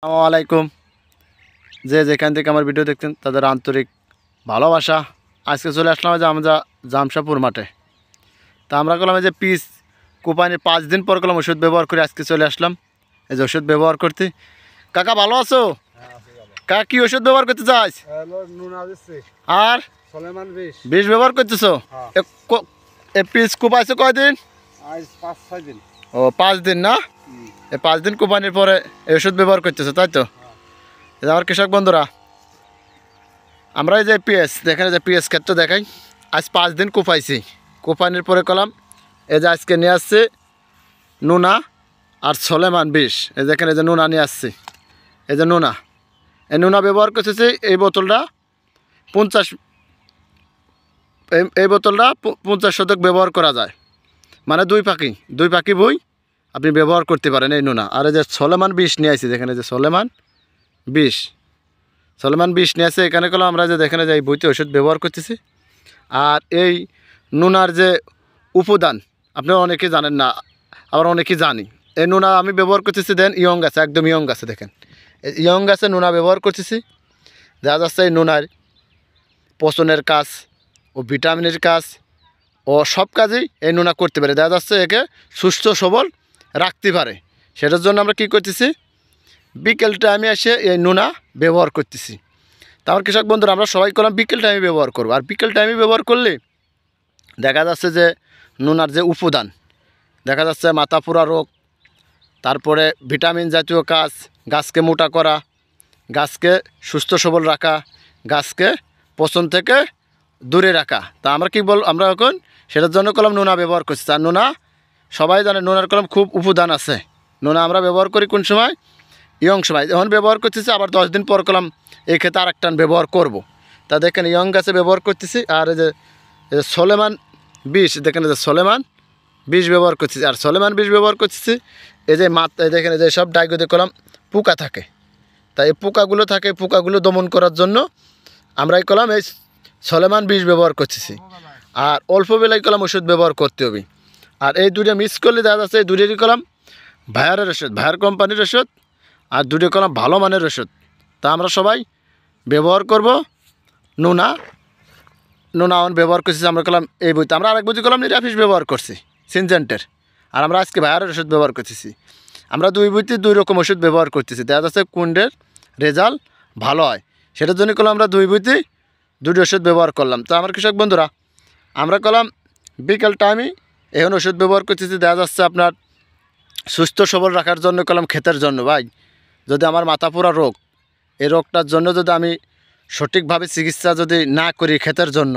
আসসালামু আলাইকুম। যে যেখান থেকে আমার ভিডিও দেখতেন তাদের আন্তরিক ভালোবাসা। আজকে চলে আসলাম যে আমরা জামশাপুর মাঠে। তা আমরা করলাম যে পিস কোপানির 5 দিন পর করলাম ওষুধ ব্যবহার করে আজকে চলে আসলাম এই যে ওষুধ ব্যবহার করতে। কাকা ভালো আছো? কাকা কি ওষুধ ব্যবহার করতে চাস? আর বিষ ব্যবহার করতেছো? এ পিস কোপাইছো কয়দিন? 5-6 দিন। ও 5 দিন না? এই 5 দিন কোপানির পরে এই ওষুধ ব্যবহার করতেছো তাই তো? আমার কৃষক বন্ধুরা, আমরা এই যে পিএস দেখেন, যে পিএস ক্ষেত্র দেখাই। আজ 5 দিন কোপাইছি, কোপানির পরে কলাম এই যে আজকে নিয়ে আসছে নুনা আর সলেমান বিষ। এই দেখেন এই যে নুনা নিয়ে আসছি, এই যে নুনা, এই নুনা ব্যবহার করতেছি। এই বোতলটা 50, এই বোতলটা 50 শতক ব্যবহার করা যায়, মানে দুই পাখি বই আপনি ব্যবহার করতে পারেন এই নুনা। আর এই যে সলেমান বিষ নিয়ে আসছি, দেখেন এই যে সলেমান বিষ নিয়ে আসছে। এখানে করলাম আমরা যে দেখেন যে এই বইতে ওষুধ ব্যবহার করতেছি। আর এই নুনার যে উপাদান আপনারা অনেকে জানেন না, আবার অনেকেই জানি। এই নুনা আমি ব্যবহার করতেছি দেন ইয়ং গাছে, একদম ইয়ং গাছে, দেখেন ইয়ং গাছে নুনা ব্যবহার করতেছি। দেখা যাচ্ছে এই নুনার পচনের কাজ ও ভিটামিনের কাজ ও সব কাজেই এই নুনা করতে পারে। দেখা যাচ্ছে একে সুস্থ সবল রাখতে পারে। সেটার জন্য আমরা কি করতেছি, বিকেল টাইমে এসে এই নুনা ব্যবহার করতেছি। তা আমার কৃষক বন্ধুরা, আমরা সবাই করলাম বিকেল টাইমে ব্যবহার করবো। আর বিকেল টাইমে ব্যবহার করলে দেখা যাচ্ছে যে নুনার যে উপাদান, দেখা যাচ্ছে মাথা পোড়া রোগ, তারপরে ভিটামিন জাতীয় কাজ, গাছকে মোটা করা, গাছকে সুস্থ সবল রাখা, গাছকে পচন থেকে দূরে রাখা। তা আমরা আমরা এখন সেটার জন্য কলম নুনা ব্যবহার করছি। আর নুনা সবাই জানে নুনার কলম খুব উপাদান আছে। নুনা আমরা ব্যবহার করি কোন সময়? ইয়ং সময়। যখন ব্যবহার করতেছি আবার 10 দিন পর কলম এই ক্ষেত্রে আর একটা ব্যবহার করব। তা দেখেন ইয়ং গাছে ব্যবহার করতেছি। আর এই যে সলেমান বিষ, দেখেন এই যে সলেমান বিষ ব্যবহার করতেছি। আর সলেমান বিষ ব্যবহার করতেছি এই যে দেখেন এই যে সব ডাইগোতে কলম পোকা থাকে, তাই এই পোকাগুলো থাকে, পোকাগুলো দমন করার জন্য আমরা এই কলম এই সলেমান বিষ ব্যবহার করতেছি। আর অল্প বেলায় কলম ওষুধ ব্যবহার করতে হবে। আর এই দুটো মিক্স করলে দেখা যাচ্ছে এই দুটোরই কলম ভায়ারের ওষুধ, ভায়ার কোম্পানির ওষুধ। আর দুটো কলম ভালো মানের ওষুধ। তা আমরা সবাই ব্যবহার করব নুনা ব্যবহার করছি। আমরা কলম এই বইতে আমরা আরেক বই কলম নিরাফিস ব্যবহার করছি সিনজেন্টের। আর আমরা আজকে ভায়ারের ওষুধ ব্যবহার করতেছি। আমরা দুই বইতে 2 রকম ওষুধ ব্যবহার করতেছি। দেখা যাচ্ছে কোনটার রেজাল্ট ভালো হয়, সেটার জন্য কলম আমরা দুই বইতে 2টি ওষুধ ব্যবহার করলাম। তো আমার কৃষক বন্ধুরা, আমরা কলম বিকেল টাইমে এখন ওষুধ ব্যবহার করতেছি। দেখা যাচ্ছে আপনার সুস্থ সবল রাখার জন্য কলম ক্ষেতের জন্য। ভাই, যদি আমার মাথা পোড়া রোগ, এই রোগটার জন্য যদি আমি সঠিকভাবে চিকিৎসা যদি না করি ক্ষেতের জন্য,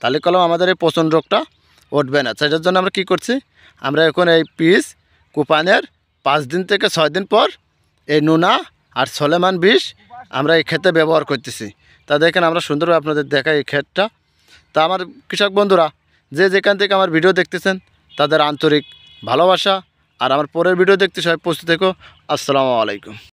তাহলে কলম আমাদের এই পচন রোগটা উঠবে না। সেটার জন্য আমরা কি করছি, আমরা এখন এই পিস কোপানের 5 দিন থেকে 6 দিন পর এই নুনা আর সলেমান বিষ আমরা এই ক্ষেতে ব্যবহার করতেছি। তা দেখেন আমরা সুন্দরভাবে আপনাদের দেখাই এই ক্ষেতটা। তা আমার কৃষক বন্ধুরা, যে যেখান থেকে আমার ভিডিও দেখতেছেন তাদের আন্তরিক ভালোবাসা। আর আমার পরের ভিডিও দেখতে সবাই প্রস্তুত থেকো। আসসালামু আলাইকুম।